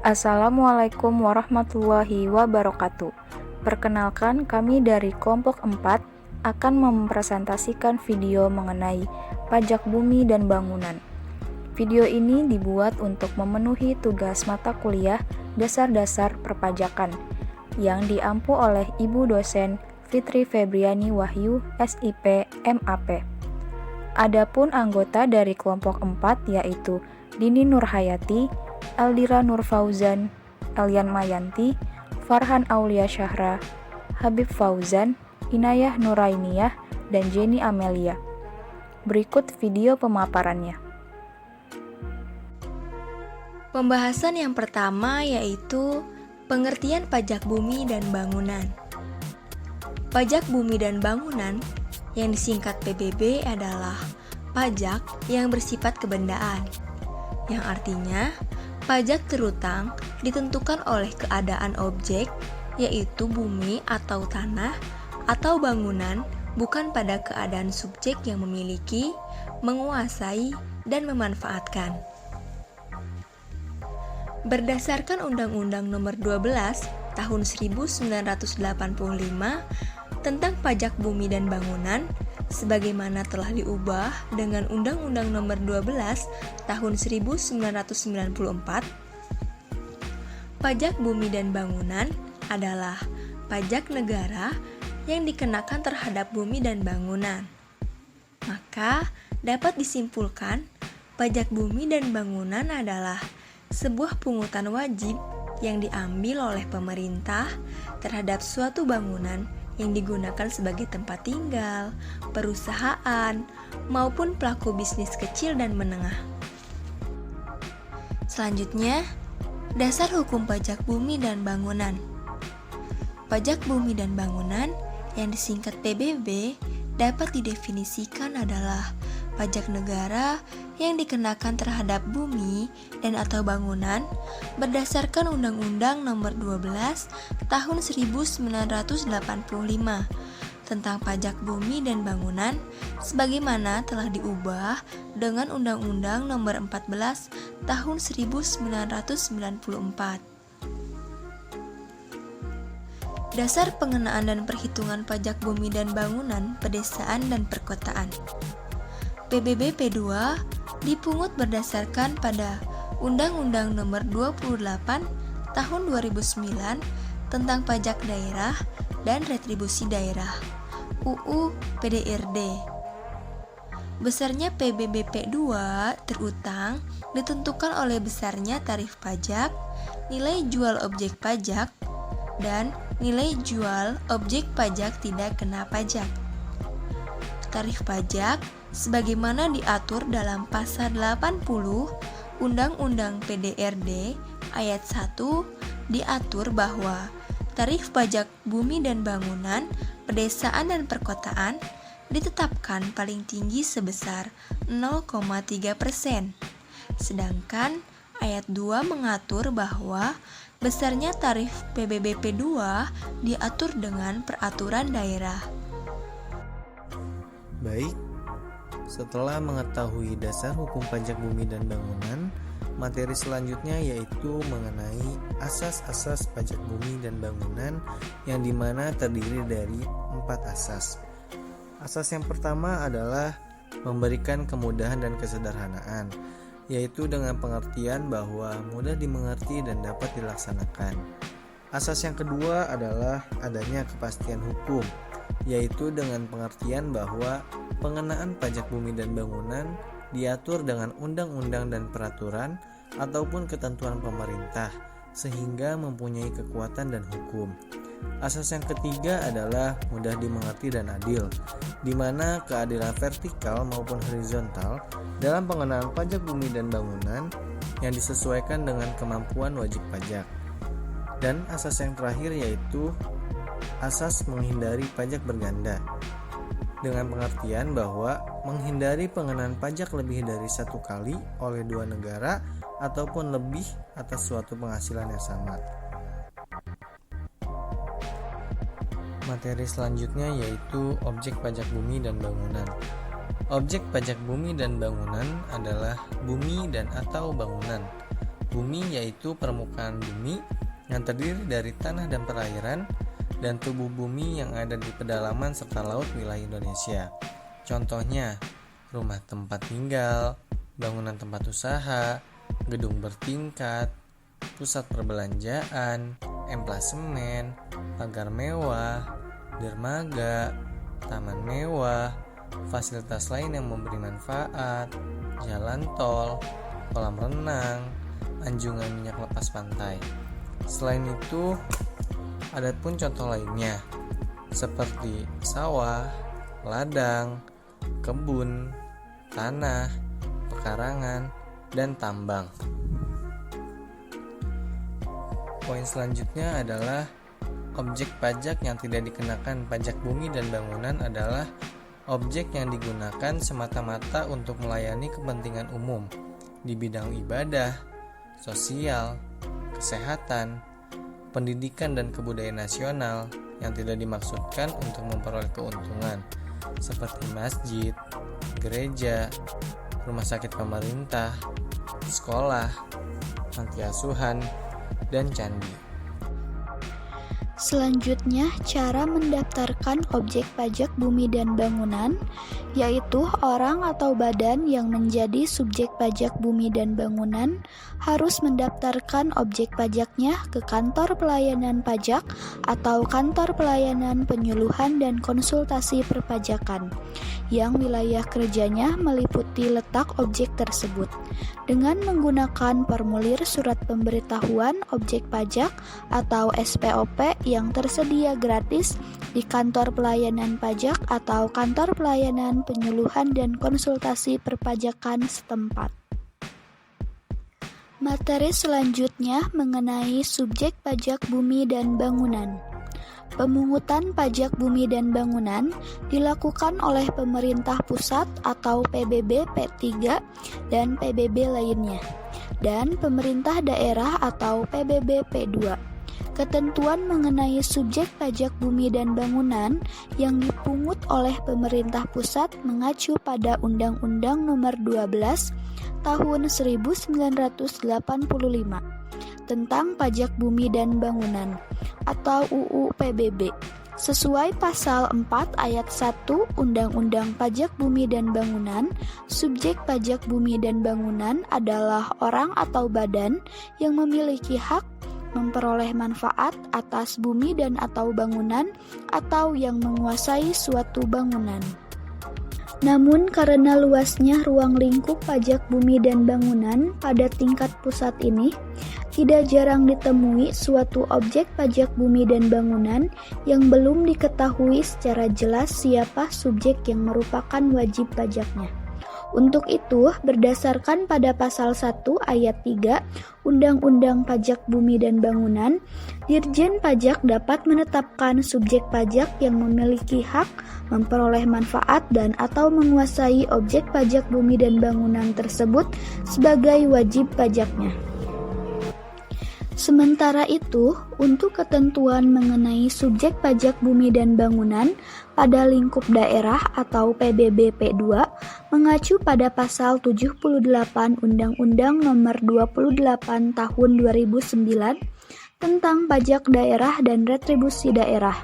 Assalamualaikum warahmatullahi wabarakatuh. Perkenalkan, kami dari kelompok 4 akan mempresentasikan video mengenai pajak bumi dan bangunan. Video ini dibuat untuk memenuhi tugas mata kuliah dasar-dasar perpajakan yang diampu oleh Ibu dosen Fitri Febriani Wahyu, SIP, MAP. Adapun anggota dari kelompok 4 yaitu Dini Nurhayati, Aldira Nur Fauzan, Elian Mayanti, Farhan Aulia Syahra, Habib Fauzan, Inayah Nurainiyah, dan Jenny Amelia. Berikut video pemaparannya. Pembahasan yang pertama yaitu pengertian pajak bumi dan bangunan. Pajak bumi dan bangunan yang disingkat PBB adalah pajak yang bersifat kebendaan, yang artinya pajak terutang ditentukan oleh keadaan objek, yaitu bumi atau tanah atau bangunan, bukan pada keadaan subjek yang memiliki, menguasai, dan memanfaatkan. Berdasarkan Undang-Undang Nomor 12 Tahun 1985 tentang pajak bumi dan bangunan, sebagaimana telah diubah dengan Undang-Undang Nomor 12 Tahun 1994, pajak bumi dan bangunan adalah pajak negara yang dikenakan terhadap bumi dan bangunan. Maka dapat disimpulkan, pajak bumi dan bangunan adalah sebuah pungutan wajib yang diambil oleh pemerintah terhadap suatu bangunan yang digunakan sebagai tempat tinggal, perusahaan, maupun pelaku bisnis kecil dan menengah. Selanjutnya, dasar hukum pajak bumi dan bangunan. Pajak bumi dan bangunan yang disingkat PBB dapat didefinisikan adalah pajak negara yang dikenakan terhadap bumi dan atau bangunan berdasarkan Undang-Undang Nomor 12 Tahun 1985 tentang pajak bumi dan bangunan, sebagaimana telah diubah dengan Undang-Undang Nomor 14 Tahun 1994. Dasar pengenaan dan perhitungan pajak bumi dan bangunan pedesaan dan perkotaan. PBB P2 dipungut berdasarkan pada Undang-Undang Nomor 28 Tahun 2009 tentang pajak daerah dan retribusi daerah, UU PDRD. Besarnya PBB P2 terutang ditentukan oleh besarnya tarif pajak, nilai jual objek pajak, dan nilai jual objek pajak tidak kena pajak. Tarif pajak sebagaimana diatur dalam pasal 80 Undang-Undang PDRD ayat 1 diatur bahwa tarif pajak bumi dan bangunan, pedesaan dan perkotaan ditetapkan paling tinggi sebesar 0,3%. Sedangkan ayat 2 mengatur bahwa besarnya tarif PBB P2 diatur dengan peraturan daerah. Baik, setelah mengetahui dasar hukum pajak bumi dan bangunan, materi selanjutnya yaitu mengenai asas-asas pajak bumi dan bangunan yang dimana terdiri dari 4 asas. Asas yang pertama adalah memberikan kemudahan dan kesederhanaan, yaitu dengan pengertian bahwa mudah dimengerti dan dapat dilaksanakan. Asas yang kedua adalah adanya kepastian hukum, yaitu dengan pengertian bahwa pengenaan pajak bumi dan bangunan diatur dengan undang-undang dan peraturan ataupun ketentuan pemerintah sehingga mempunyai kekuatan dan hukum. Asas yang ketiga adalah mudah dimengerti dan adil, di mana keadilan vertikal maupun horizontal dalam pengenaan pajak bumi dan bangunan yang disesuaikan dengan kemampuan wajib pajak. Dan asas yang terakhir yaitu asas menghindari pajak berganda, dengan pengertian bahwa menghindari pengenaan pajak lebih dari satu kali oleh dua negara ataupun lebih atas suatu penghasilan yang sama. Materi selanjutnya yaitu objek pajak bumi dan bangunan. Objek pajak bumi dan bangunan adalah bumi dan atau bangunan. bumi yaitu permukaan bumi yang terdiri dari tanah dan perairan, dan tubuh bumi yang ada di pedalaman serta laut wilayah Indonesia. Contohnya, rumah tempat tinggal, bangunan tempat usaha, gedung bertingkat, pusat perbelanjaan, emplasemen, pagar mewah, dermaga, taman mewah, fasilitas lain yang memberi manfaat, jalan tol, kolam renang, anjungan minyak lepas pantai. Selain itu, ada pun contoh lainnya seperti sawah, ladang, kebun, tanah, pekarangan, dan tambang. Poin selanjutnya adalah objek pajak yang tidak dikenakan pajak bumi dan bangunan adalah objek yang digunakan semata-mata untuk melayani kepentingan umum di bidang ibadah, sosial, kesehatan, pendidikan dan kebudayaan nasional yang tidak dimaksudkan untuk memperoleh keuntungan seperti masjid, gereja, rumah sakit pemerintah, sekolah, panti asuhan, dan candi. Selanjutnya, cara mendaftarkan objek pajak bumi dan bangunan, yaitu orang atau badan yang menjadi subjek pajak bumi dan bangunan harus mendaftarkan objek pajaknya ke kantor pelayanan pajak atau kantor pelayanan penyuluhan dan konsultasi perpajakan, yang wilayah kerjanya meliputi letak objek tersebut, dengan menggunakan formulir surat pemberitahuan objek pajak atau SPOP yang tersedia gratis di kantor pelayanan pajak atau kantor pelayanan penyuluhan dan konsultasi perpajakan setempat. Materi selanjutnya mengenai subjek pajak bumi dan bangunan. Pemungutan pajak bumi dan bangunan dilakukan oleh pemerintah pusat atau PBB P3 dan PBB lainnya, dan pemerintah daerah atau PBB P2. Ketentuan mengenai subjek pajak bumi dan bangunan yang dipungut oleh pemerintah pusat mengacu pada Undang-Undang Nomor 12 Tahun 1985 tentang Pajak Bumi dan Bangunan atau UU PBB. Sesuai pasal 4 ayat 1 Undang-Undang Pajak Bumi dan Bangunan, subjek pajak bumi dan bangunan adalah orang atau badan yang memiliki hak memperoleh manfaat atas bumi dan atau bangunan atau yang menguasai suatu bangunan. Namun karena luasnya ruang lingkup pajak bumi dan bangunan pada tingkat pusat ini, tidak jarang ditemui suatu objek pajak bumi dan bangunan yang belum diketahui secara jelas siapa subjek yang merupakan wajib pajaknya. Untuk itu, berdasarkan pada pasal 1 ayat 3 Undang-Undang Pajak Bumi dan Bangunan, Dirjen Pajak dapat menetapkan subjek pajak yang memiliki hak memperoleh manfaat dan atau menguasai objek pajak bumi dan bangunan tersebut sebagai wajib pajaknya. Sementara itu, untuk ketentuan mengenai subjek pajak bumi dan bangunan pada lingkup daerah atau PBB P2 mengacu pada pasal 78 Undang-Undang Nomor 28 Tahun 2009 tentang pajak daerah dan retribusi daerah.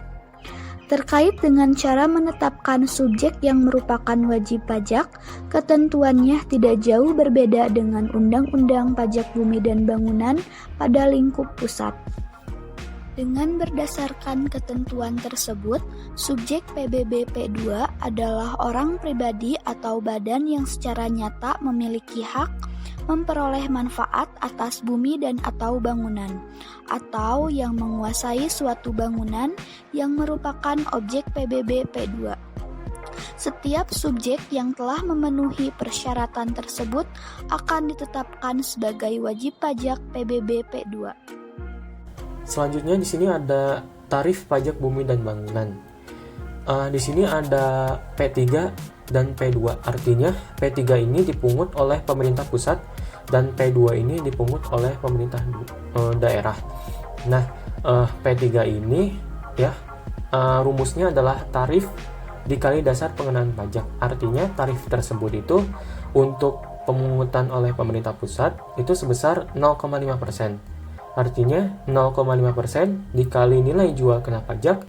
Terkait dengan cara menetapkan subjek yang merupakan wajib pajak, ketentuannya tidak jauh berbeda dengan Undang-Undang Pajak Bumi dan Bangunan pada lingkup pusat. Dengan berdasarkan ketentuan tersebut, subjek PBB P2 adalah orang pribadi atau badan yang secara nyata memiliki hak memperoleh manfaat atas bumi dan atau bangunan, atau yang menguasai suatu bangunan yang merupakan objek PBB P2. Setiap subjek yang telah memenuhi persyaratan tersebut akan ditetapkan sebagai wajib pajak PBB P2. Selanjutnya di sini ada tarif pajak bumi dan bangunan. Di sini ada P3 dan P2. Artinya P3 ini dipungut oleh pemerintah pusat dan P2 ini dipungut oleh pemerintah daerah. Nah, P3 ini rumusnya adalah tarif dikali dasar pengenaan pajak. Artinya tarif tersebut itu untuk pemungutan oleh pemerintah pusat itu sebesar 0,5%. Artinya 0,5% dikali nilai jual kena pajak,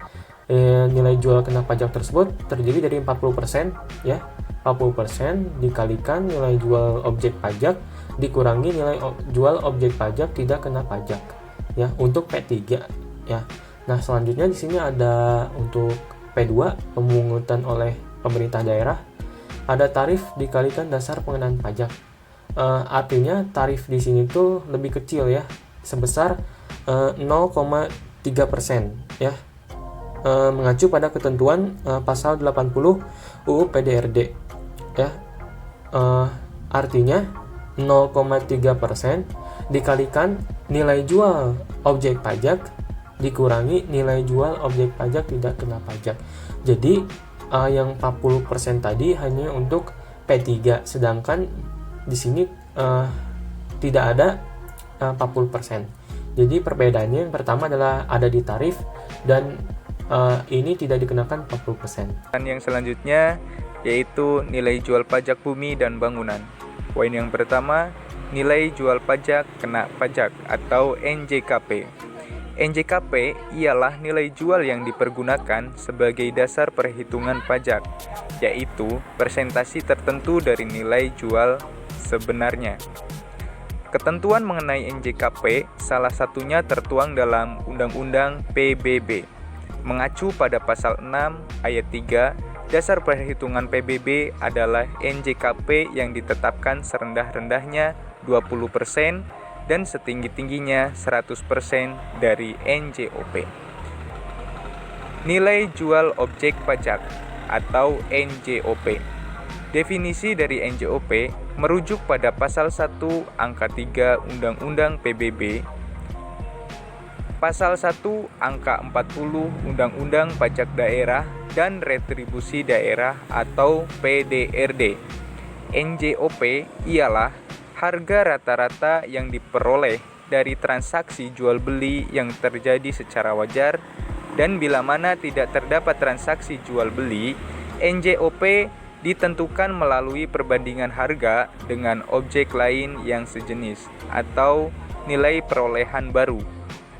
nilai jual kena pajak tersebut terdiri dari 40%, ya. 40% dikalikan nilai jual objek pajak dikurangi nilai jual objek pajak tidak kena pajak, ya, untuk P3, ya. Nah, selanjutnya di sini ada untuk P2, pemungutan oleh pemerintah daerah. Ada tarif dikalikan dasar pengenaan pajak. Artinya tarif di sini tuh lebih kecil, ya, sebesar 0,3%, ya. Mengacu pada ketentuan pasal 80 UU PDRD, ya. Artinya 0,3% dikalikan nilai jual objek pajak dikurangi nilai jual objek pajak tidak kena pajak. Jadi yang 40% tadi hanya untuk P3, sedangkan di sini tidak ada 40%. Jadi perbedaannya yang pertama adalah ada di tarif dan ini tidak dikenakan 40%. Dan yang selanjutnya yaitu nilai jual pajak bumi dan bangunan. Poin yang pertama, nilai jual pajak kena pajak atau NJKP. NJKP ialah nilai jual yang dipergunakan sebagai dasar perhitungan pajak, yaitu persentase tertentu dari nilai jual sebenarnya. Ketentuan mengenai NJKP salah satunya tertuang dalam Undang-Undang PBB. Mengacu pada pasal 6 ayat 3, dasar perhitungan PBB adalah NJKP yang ditetapkan serendah-rendahnya 20% dan setinggi-tingginya 100% dari NJOP. Nilai jual objek pajak atau NJOP. Definisi dari NJOP merujuk pada pasal 1 angka 3 Undang-Undang PBB, pasal 1 angka 40 Undang-Undang Pajak Daerah dan Retribusi Daerah atau PDRD. NJOP ialah harga rata-rata yang diperoleh dari transaksi jual beli yang terjadi secara wajar, dan bila mana tidak terdapat transaksi jual beli, NJOP ditentukan melalui perbandingan harga dengan objek lain yang sejenis atau nilai perolehan baru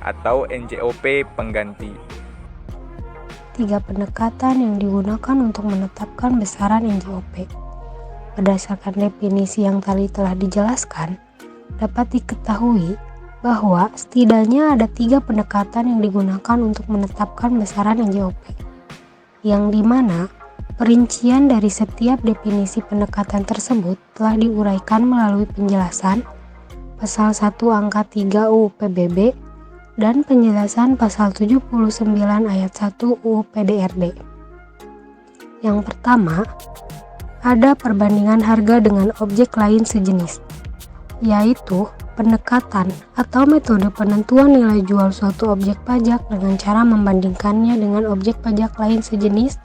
atau NJOP pengganti. 3 pendekatan yang digunakan untuk menetapkan besaran NJOP. Berdasarkan definisi yang tadi telah dijelaskan, dapat diketahui bahwa setidaknya ada 3 pendekatan yang digunakan untuk menetapkan besaran NJOP, yang dimana perincian dari setiap definisi pendekatan tersebut telah diuraikan melalui penjelasan pasal 1 angka 3 UU PBB dan penjelasan pasal 79 ayat 1 UU PDRD. Yang pertama, ada perbandingan harga dengan objek lain sejenis, yaitu pendekatan atau metode penentuan nilai jual suatu objek pajak dengan cara membandingkannya dengan objek pajak lain sejenis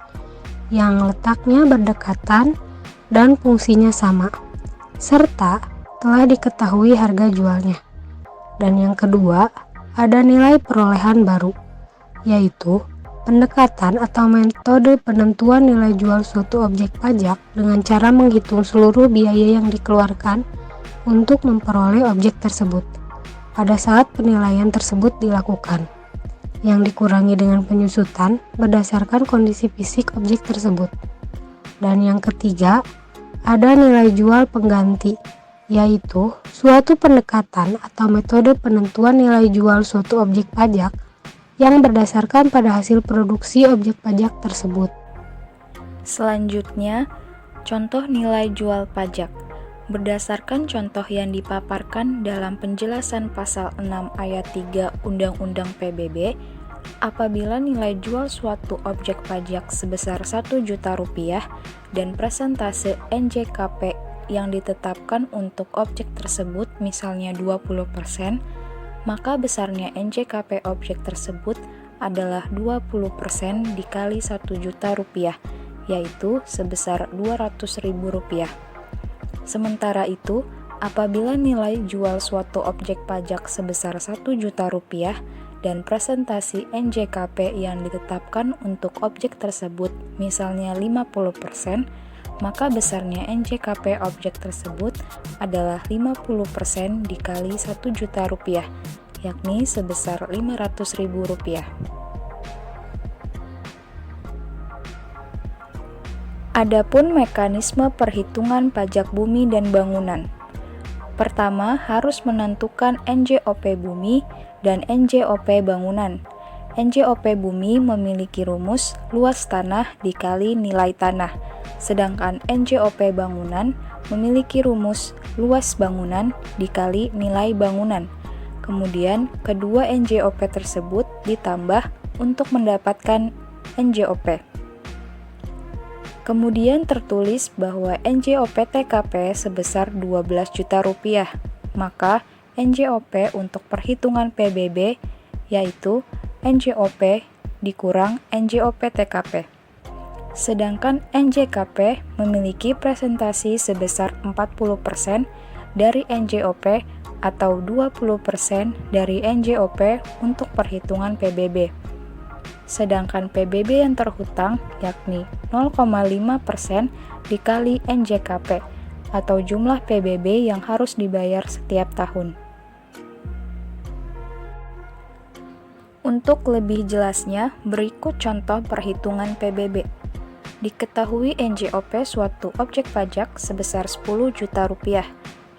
yang letaknya berdekatan dan fungsinya sama, serta telah diketahui harga jualnya. Dan yang kedua, ada nilai perolehan baru, yaitu pendekatan atau metode penentuan nilai jual suatu objek pajak dengan cara menghitung seluruh biaya yang dikeluarkan untuk memperoleh objek tersebut pada saat penilaian tersebut dilakukan, yang dikurangi dengan penyusutan berdasarkan kondisi fisik objek tersebut. Dan yang ketiga, ada nilai jual pengganti, yaitu suatu pendekatan atau metode penentuan nilai jual suatu objek pajak yang berdasarkan pada hasil produksi objek pajak tersebut. Selanjutnya, contoh nilai jual pajak. Berdasarkan contoh yang dipaparkan dalam penjelasan pasal 6 ayat 3 Undang-Undang PBB, apabila nilai jual suatu objek pajak sebesar Rp1.000.000 dan persentase NJKP yang ditetapkan untuk objek tersebut misalnya 20%, maka besarnya NJKP objek tersebut adalah 20% dikali Rp1.000.000, yaitu sebesar Rp200.000. Sementara itu, apabila nilai jual suatu objek pajak sebesar Rp1.000.000 dan presentasi NJKP yang ditetapkan untuk objek tersebut misalnya 50%, maka besarnya NJKP objek tersebut adalah 50% dikali 1 juta rupiah, yakni sebesar Rp500.000. Adapun mekanisme perhitungan pajak bumi dan bangunan. Pertama, harus menentukan NJOP bumi dan NJOP bangunan. NJOP bumi memiliki rumus luas tanah dikali nilai tanah, sedangkan NJOP bangunan memiliki rumus luas bangunan dikali nilai bangunan. Kemudian, kedua NJOP tersebut ditambah untuk mendapatkan NJOP. Kemudian tertulis bahwa NJOP TKP sebesar 12 juta rupiah, maka NJOP untuk perhitungan PBB yaitu NJOP dikurang NJOP TKP. Sedangkan NJKP memiliki presentasi sebesar 40% dari NJOP atau 20% dari NJOP untuk perhitungan PBB. Sedangkan PBB yang terhutang yakni 0,5% dikali NJKP atau jumlah PBB yang harus dibayar setiap tahun. Untuk lebih jelasnya, berikut contoh perhitungan PBB. Diketahui NJOP suatu objek pajak sebesar 10 juta rupiah,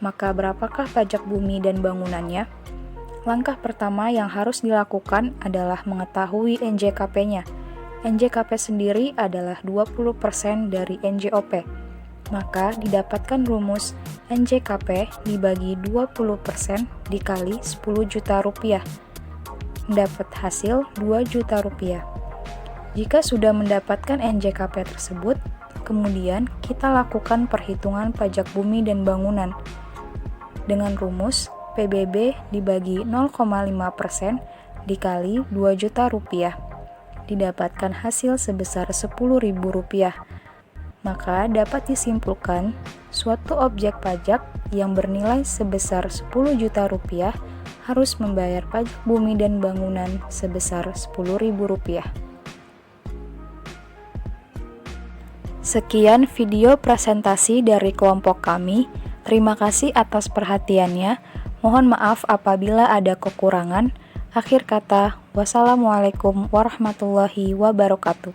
maka berapakah pajak bumi dan bangunannya? Langkah pertama yang harus dilakukan adalah mengetahui NJKP-nya. NJKP sendiri adalah 20% dari NJOP. Maka didapatkan rumus NJKP dibagi 20% dikali 10 juta rupiah. Mendapat hasil 2 juta rupiah. Jika sudah mendapatkan NJKP tersebut, kemudian kita lakukan perhitungan pajak bumi dan bangunan dengan rumus PBB dibagi 0,5% dikali 2 juta rupiah. Didapatkan hasil sebesar Rp10.000. Maka dapat disimpulkan, suatu objek pajak yang bernilai sebesar 10 juta rupiah harus membayar pajak bumi dan bangunan sebesar Rp10.000. Sekian video presentasi dari kelompok kami. Terima kasih atas perhatiannya. Mohon maaf apabila ada kekurangan. Akhir kata, wassalamualaikum warahmatullahi wabarakatuh.